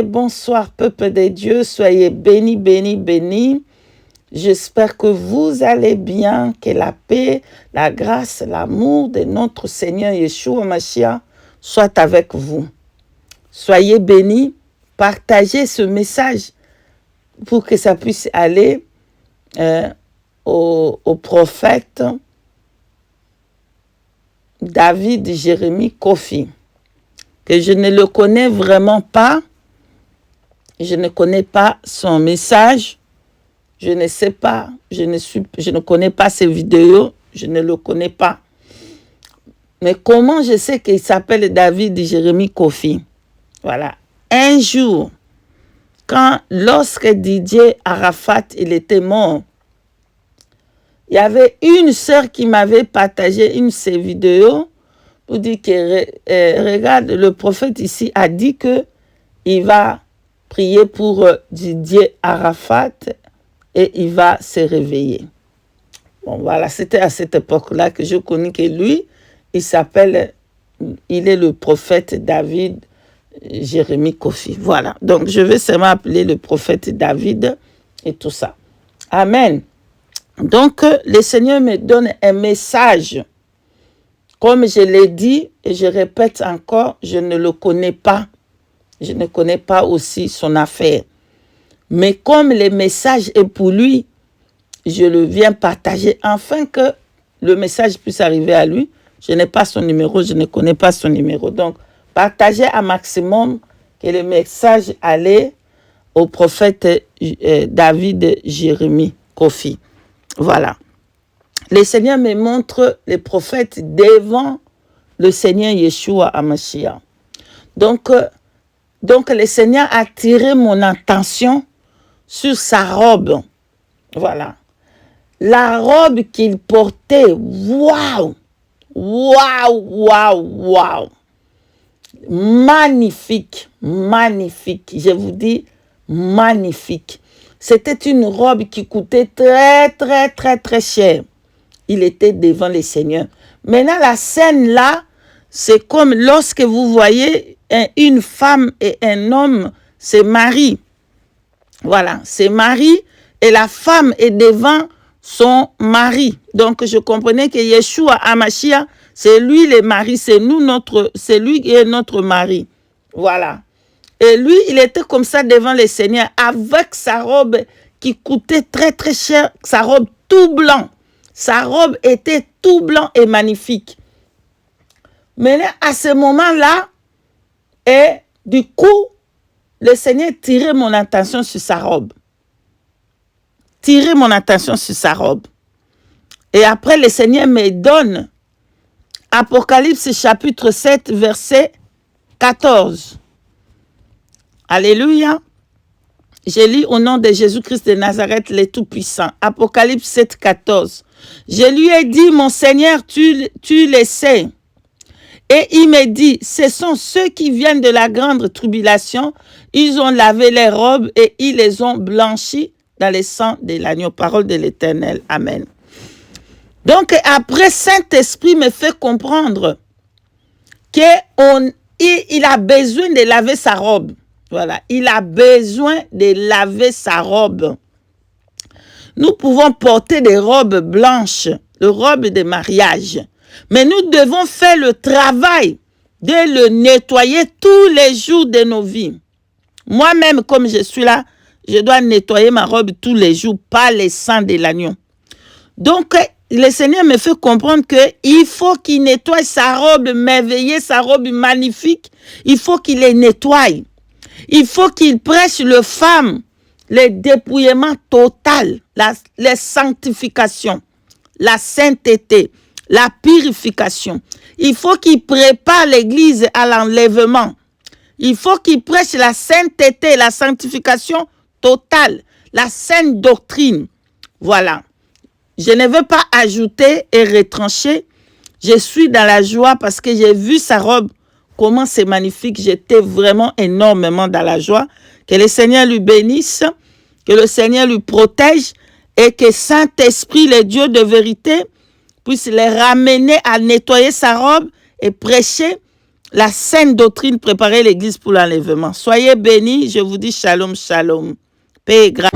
et bonsoir, peuple de Dieu. Soyez bénis, bénis, bénis. J'espère que vous allez bien, que la paix, la grâce, l'amour de notre Seigneur Yeshua Mashiach soit avec vous. Soyez bénis, partagez ce message pour que ça puisse aller au prophète David Jérémie Kofi, que je ne le connais vraiment pas. Je ne connais pas son message. Je ne sais pas. Je ne connais pas ses vidéos. Je ne le connais pas. Mais comment je sais qu'il s'appelle David Jérémie Kofi? Voilà. Un jour, lorsque Didier Arafat il était mort, il y avait une sœur qui m'avait partagé une de ses vidéos pour dire que regarde, le prophète ici a dit que il va prier pour Didier Arafat et il va se réveiller. Bon, voilà, c'était à cette époque-là que je connais que lui, il est le prophète David Jérémie Kofi. Voilà, donc je vais seulement appeler le prophète David et tout ça. Amen. Donc, le Seigneur me donne un message. Comme je l'ai dit, et je répète encore, je ne le connais pas. Je ne connais pas aussi son affaire. Mais comme le message est pour lui, je le viens partager afin que le message puisse arriver à lui. Je n'ai pas son numéro, je ne connais pas son numéro. Donc, partagez un maximum que le message allait au prophète David Jérémie Kofi. Voilà. Le Seigneur me montre les prophètes devant le Seigneur Yeshua HaMashiach. Donc, le Seigneur a attiré mon attention sur sa robe. Voilà. La robe qu'il portait, waouh! Waouh, waouh, waouh! Magnifique, magnifique. Je vous dis, magnifique. C'était une robe qui coûtait très, très, très, très cher. Il était devant le Seigneur. Maintenant, la scène là, c'est comme lorsque vous voyez une femme et un homme se marient. Voilà, c'est mari et la femme est devant son mari. Donc, je comprenais que Yeshua HaMashiach, c'est lui le mari, c'est lui qui est notre mari. Voilà. Et lui, il était comme ça devant le Seigneur avec sa robe qui coûtait très, très cher, sa robe tout blanc. Sa robe était tout blanc et magnifique. Mais là, à ce moment-là, et du coup, le Seigneur tirait mon attention sur sa robe. Tirait mon attention sur sa robe. Et après, le Seigneur me donne Apocalypse chapitre 7, verset 14. Alléluia. Je lis au nom de Jésus-Christ de Nazareth, le Tout-Puissant. Apocalypse 7, 14. Je lui ai dit, mon Seigneur, tu le sais. Et il me dit, ce sont ceux qui viennent de la grande tribulation. Ils ont lavé les robes et ils les ont blanchis dans le sang de l'agneau. Parole de l'Éternel. Amen. Donc, après, Saint-Esprit me fait comprendre qu'il a besoin de laver sa robe. Voilà, il a besoin de laver sa robe. Nous pouvons porter des robes blanches, des robes de mariage. Mais nous devons faire le travail de le nettoyer tous les jours de nos vies. Moi-même, comme je suis là, je dois nettoyer ma robe tous les jours, pas le sang de l'agneau. Donc, le Seigneur me fait comprendre qu'il faut qu'il nettoie sa robe merveilleuse, sa robe magnifique. Il faut qu'il les nettoie. Il faut qu'il prêche le femme, le dépouillement total, la sanctification, la sainteté, la purification. Il faut qu'il prépare l'Église à l'enlèvement. Il faut qu'il prêche la sainteté, la sanctification totale, la sainte doctrine. Voilà. Je ne veux pas ajouter et retrancher. Je suis dans la joie parce que j'ai vu sa robe, comment c'est magnifique. J'étais vraiment énormément dans la joie. Que le Seigneur lui bénisse, que le Seigneur lui protège et que Saint-Esprit, le Dieu de vérité, puisse les ramener à nettoyer sa robe et prêcher la saine doctrine, préparer l'église pour l'enlèvement. Soyez bénis, je vous dis shalom, shalom. Paix et grâce.